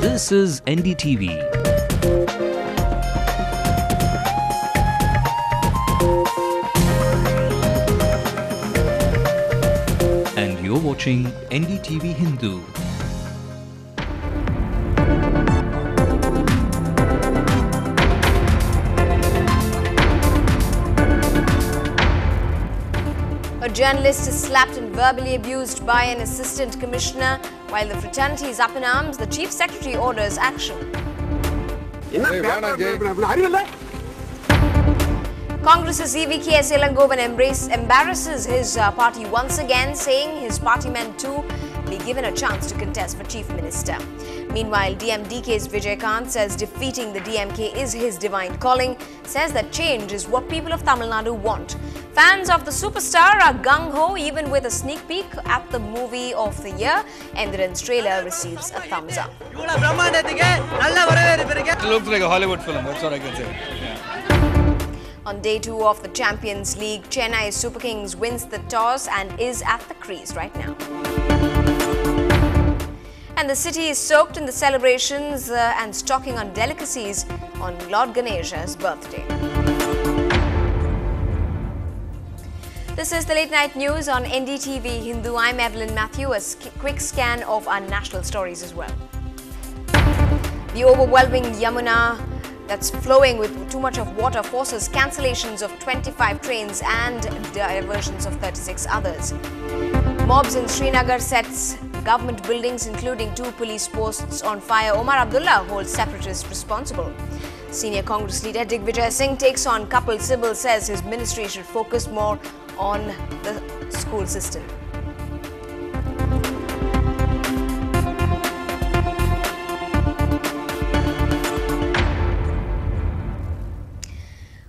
This is NDTV. And you're watching NDTV Hindu. A journalist is slapped and verbally abused by an assistant commissioner. While the fraternity is up in arms, the chief secretary orders action. Congress's EVKS Ilangovan embarrasses his party once again, saying his party men too be given a chance to contest for chief minister. Meanwhile, DMDK's Vijaykanth says defeating the DMK is his divine calling, says that change is what people of Tamil Nadu want. Fans of the superstar are gung-ho even with a sneak peek at the movie of the year. Endiran's trailer receives a thumbs up. It looks like a Hollywood film, that's what I can say. Yeah. On day 2 of the Champions League, Chennai Super Kings wins the toss and is at the crease right now. And the city is soaked in the celebrations and stocking on delicacies on Lord Ganesha's birthday. This is the late night news on NDTV Hindu. I'm Evelyn Matthew. A quick scan of our national stories as well. The overwhelming Yamuna that's flowing with too much of water forces cancellations of 25 trains and diversions of 36 others. Mobs in Srinagar sets government buildings including 2 police posts on fire. Omar Abdullah holds separatists responsible. Senior Congress leader Digvijay Singh takes on Kapil Sibal, says his ministry should focus more on the school system.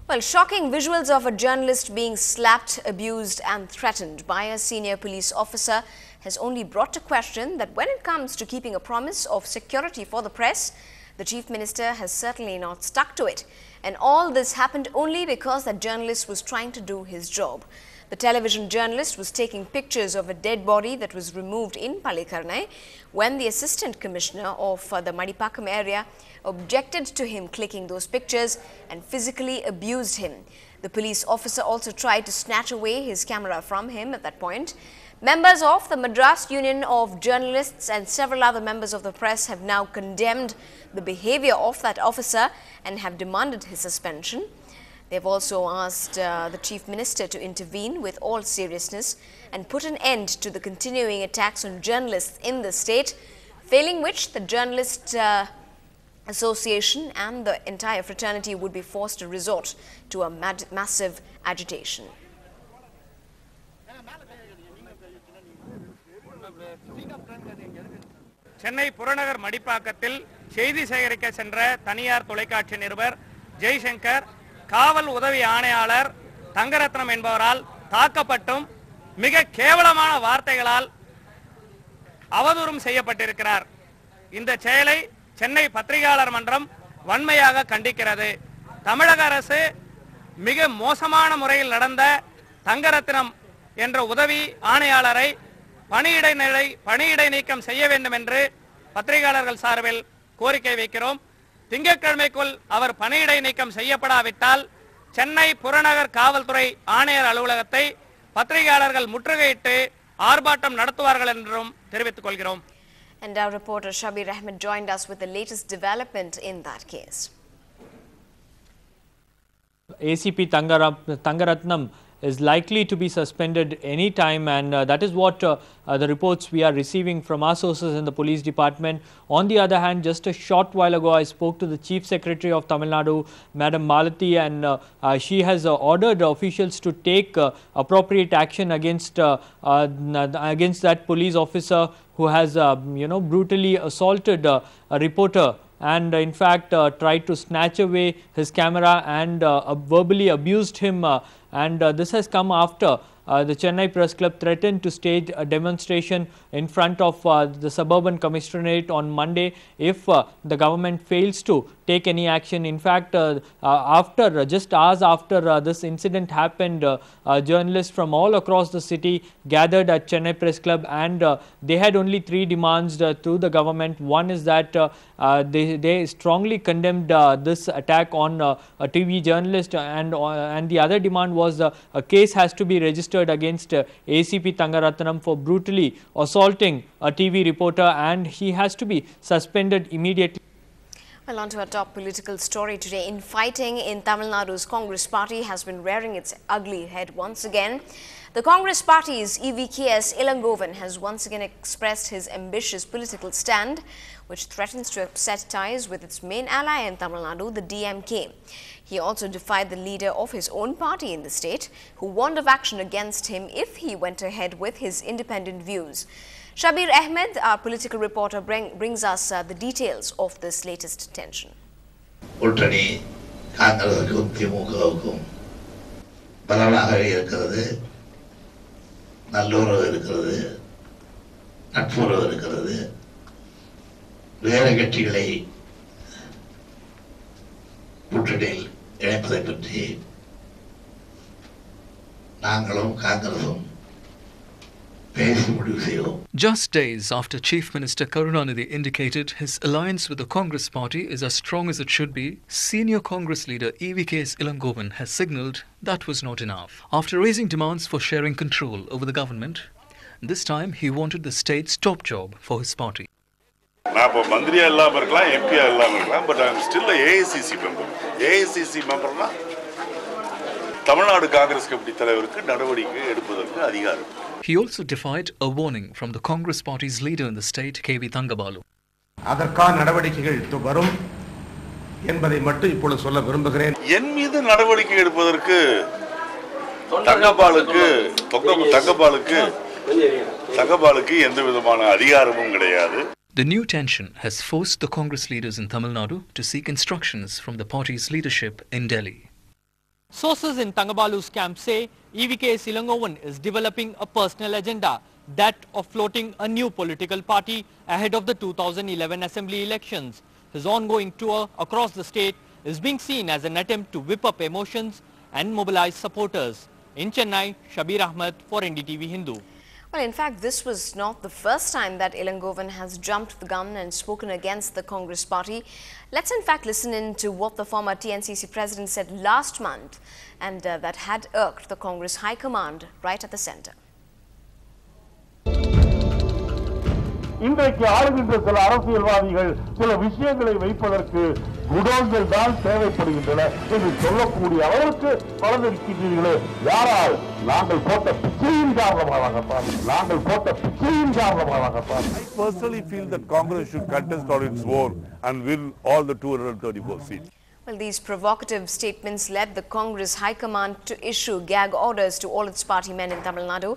Well, shocking visuals of a journalist being slapped, abused and threatened by a senior police officer has only brought to question that when it comes to keeping a promise of security for the press, the Chief Minister has certainly not stuck to it. And all this happened only because that journalist was trying to do his job. The television journalist was taking pictures of a dead body that was removed in Palikarnai when the Assistant Commissioner of the Madipakam area objected to him clicking those pictures and physically abused him. The police officer also tried to snatch away his camera from him at that point. Members of the Madras Union of Journalists and several other members of the press have now condemned the behavior of that officer and have demanded his suspension. They have also asked the Chief Minister to intervene with all seriousness and put an end to the continuing attacks on journalists in the state, failing which the Journalist Association and the entire fraternity would be forced to resort to a massive agitation. Chennai புறநகர் மடிப்பாக்கத்தில் செய்தி சேகரிக்க சென்ற தனியார் தொலைக்காட்சி நிருபர் ஜெய்சங்கர் காவல் உதவி ஆணையாளர் தங்கரத்னம் என்பவரால் தாக்கப்பட்டும் மிக கேவலமான வார்த்தைகளால் அவதூறும் செய்யப்பட்டிருக்கிறார். இந்த செயலை சென்னை பத்திரிகையாளர் மன்றம் வன்மையாக கண்டிக்கிறது. தமிழக அரசு மிக மோசமான முறையில் நடந்த தங்கரத்னம் என்ற உதவி ஆணையாளரை பணியிடை நீக்கம் செய்ய வேண்டும் என்று பத்திரிகையாளர்கள் சார்பில் கோரிக்கை வைக்கிறோம். திங்கட்கிழமைக்குள் அவர் பணியிடை நீக்கம் செய்யப்படாவிட்டால் சென்னை புறநகர் காவல்துறை ஆணையர் அலுவலகத்தை பத்திரிகையாளர்கள் முற்றுகையிட்டு ஆர்ப்பாட்டம் நடத்துவார்கள் என்றும் தெரிவித்துக் கொள்கிறோம். And our reporter Shabir Ahmed joined us with the latest development in that case. ACP Tangaratnam is likely to be suspended any time, and that is what the reports we are receiving from our sources in the police department. On the other hand, just a short while ago I spoke to the Chief Secretary of Tamil Nadu, Madam Malati, and she has ordered officials to take appropriate action against that police officer who has brutally assaulted a reporter and in fact tried to snatch away his camera and verbally abused him, and this has come after the Chennai Press Club threatened to stage a demonstration in front of the Suburban Commissionerate on Monday if the government fails to take any action. In fact, just hours after this incident happened, journalists from all across the city gathered at Chennai Press Club, and they had only 3 demands to the government. One is that they strongly condemned this attack on a TV journalist, and the other demand was a case has to be registered against ACP Thangaratnam for brutally assaulting a TV reporter, and he has to be suspended immediately. Well, on to our top political story today. Infighting in Tamil Nadu's Congress party has been rearing its ugly head once again. The Congress party's EVKS Ilangovan has once again expressed his ambitious political stand, which threatens to upset ties with its main ally in Tamil Nadu, the DMK. He also defied the leader of his own party in the state, who warned of action against him if he went ahead with his independent views. Shabir Ahmed, our political reporter, brings us the details of this latest tension. Ultrani, Kangaroo, Timuko, Banana, Naloro, Natforo, Regatilay, Putradil, Epilepty, Nangalum, Kangaroo. Just days after Chief Minister Karunanidhi indicated his alliance with the Congress party is as strong as it should be, senior Congress leader EVKS Ilangovan has signalled that was not enough. After raising demands for sharing control over the government, this time he wanted the state's top job for his party. I am Mandriya MP, but I am still an AICC member. AICC member, Tamil Nadu Congress Committee தலைவருக்கு நடவடிக்கை எடுப்பதற்கு அதிகாரம். He also defied a warning from the Congress party's leader in the state, KV Thangabalu. அதற்கான நடவடிக்கைகள் வரும் என்பதை மட்டும் இப்பொழுது சொல்ல விரும்புகிறேன். என் மீது நடவடிக்கை எடுப்பதற்கு தங்கபாலுக்கு எந்த விதமான அதிகாரமும் கிடையாது. The new tension has forced the Congress leaders in Tamil Nadu to seek instructions from the party's leadership in Delhi. Sources in Thangabalu's camp say EVKS Ilangovan is developing a personal agenda, that of floating a new political party ahead of the 2011 assembly elections. His ongoing tour across the state is being seen as an attempt to whip up emotions and mobilize supporters. In Chennai, Shabir Ahmed for NDTV Hindu. Well, in fact, this was not the first time that Ilangovan has jumped the gun and spoken against the Congress party. Let's in fact listen in to what the former TNCC president said last month, and that had irked the Congress High Command right at the center. இன்றைக்கு ஆளுகின்ற சில அரசியல்வாதிகள் சில விஷயங்களை வைப்பதற்கு குடோன்கள் தான் தேவைப்படுகின்றன என்று சொல்லக்கூடிய அளவுக்கு வளர்ந்திருக்கிறீர்களே. யாரால்? நாங்கள் போட்ட பிச்சையின் காரணமாகத்தான். I personally feel that Congress should contest on its own and win all the 234 seats. Well, these provocative statements led the Congress High Command to issue gag orders to all its party men in Tamil Nadu.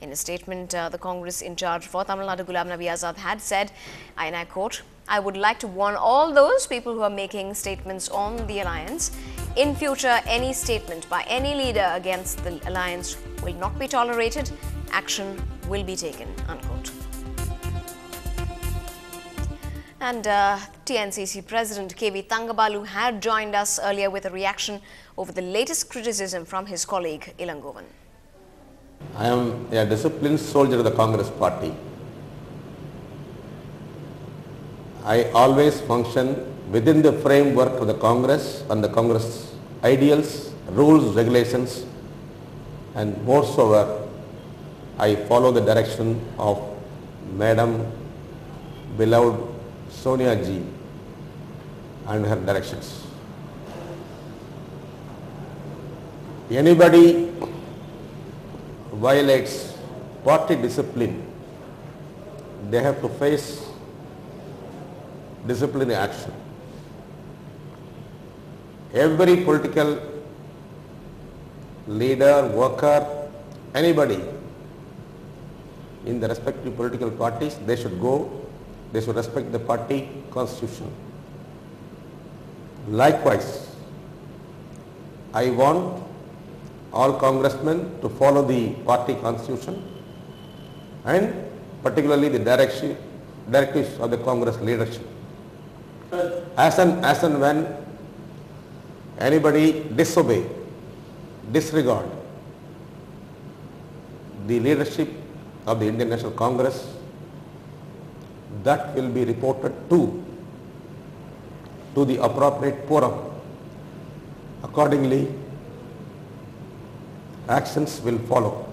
In a statement, the Congress in charge for Tamil Nadu, Ghulam Nabi Azad, had said, and I quote, "I would like to warn all those people who are making statements on the alliance. In future, any statement by any leader against the alliance will not be tolerated. Action will be taken," unquote. And TNCC President KV Thangabalu had joined us earlier with a reaction over the latest criticism from his colleague Ilangovan. I am a disciplined soldier of the Congress party. I always function within the framework of the Congress and the Congress ideals, rules, regulations, and moreover, I follow the direction of Madam beloved Sonia ji and her directions. Anybody violates party discipline, they have to face disciplinary action. Every political leader, worker, anybody in the respective political parties, they should respect the party constitution. Likewise, I want all congressmen to follow the party constitution and particularly the directives of the Congress leadership. As and when anybody disregard the leadership of the Indian National Congress, that will be reported to the appropriate forum. Accordingly, actions will follow.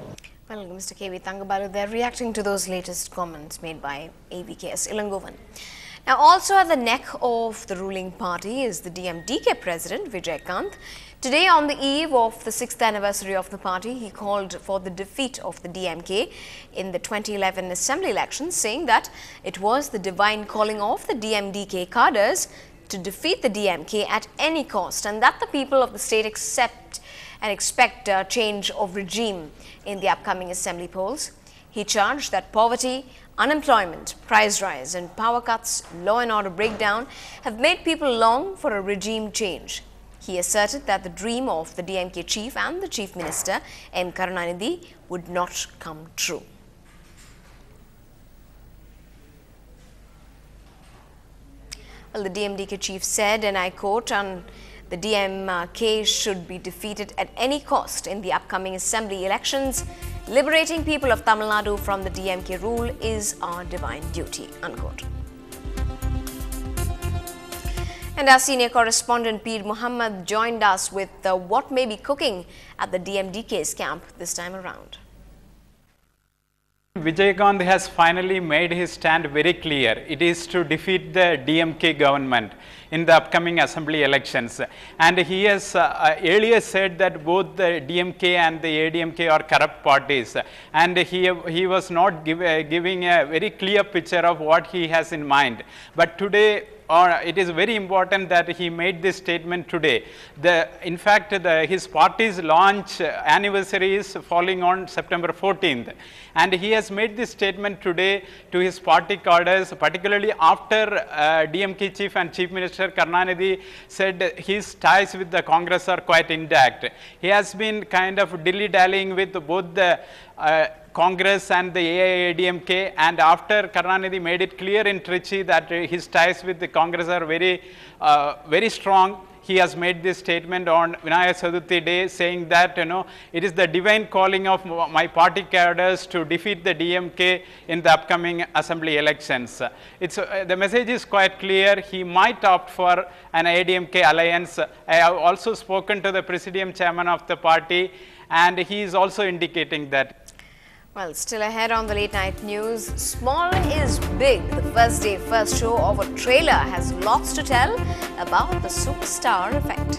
Well, Mr. K.V. Thangabalu there reacting to those latest comments made by AVKS Ilangovan. Now, also at the neck of the ruling party is the DMDK president, Vijaykanth. Today, on the eve of the 6th anniversary of the party, he called for the defeat of the DMK in the 2011 assembly elections, saying that it was the divine calling of the DMDK cadres to defeat the DMK at any cost, and that the people of the state accept and expect a change of regime in the upcoming assembly polls. He charged that poverty, unemployment, price rise and power cuts, law and order breakdown have made people long for a regime change. He asserted that the dream of the DMK chief and the chief minister, M. Karunanidhi, would not come true. Well, the DMDK chief said, and I quote, the DMK should be defeated at any cost in the upcoming assembly elections. Liberating people of Tamil Nadu from the DMK rule is our divine duty, unquote. And our senior correspondent Peer Muhammad joined us with what may be cooking at the DMDK's camp this time around. Vijaykanth has finally made his stand very clear. It is to defeat the DMK government in the upcoming assembly elections. And he has earlier said that both the DMK and the ADMK are corrupt parties. And he was not giving a very clear picture of what he has in mind. But today, it is very important that he made this statement today. In fact, his party's launch anniversary is falling on September 14th. And he has made this statement today to his party cadres, particularly after DMK chief and chief minister Karunanidhi said his ties with the Congress are quite intact. He has been kind of dilly-dallying with both the Congress and the AIADMK, and after Karunanidhi made it clear in Trichy that his ties with the Congress are very strong, he has made this statement on Vinaya Chaturthi day, saying that it is the divine calling of my party cadres to defeat the DMK in the upcoming assembly elections. The message is quite clear. He might opt for an ADMK alliance. I have also spoken to the Presidium Chairman of the party, and he is also indicating that. Well, still ahead on the late night news, small is big. The first day, first show of a trailer has lots to tell about the superstar effect.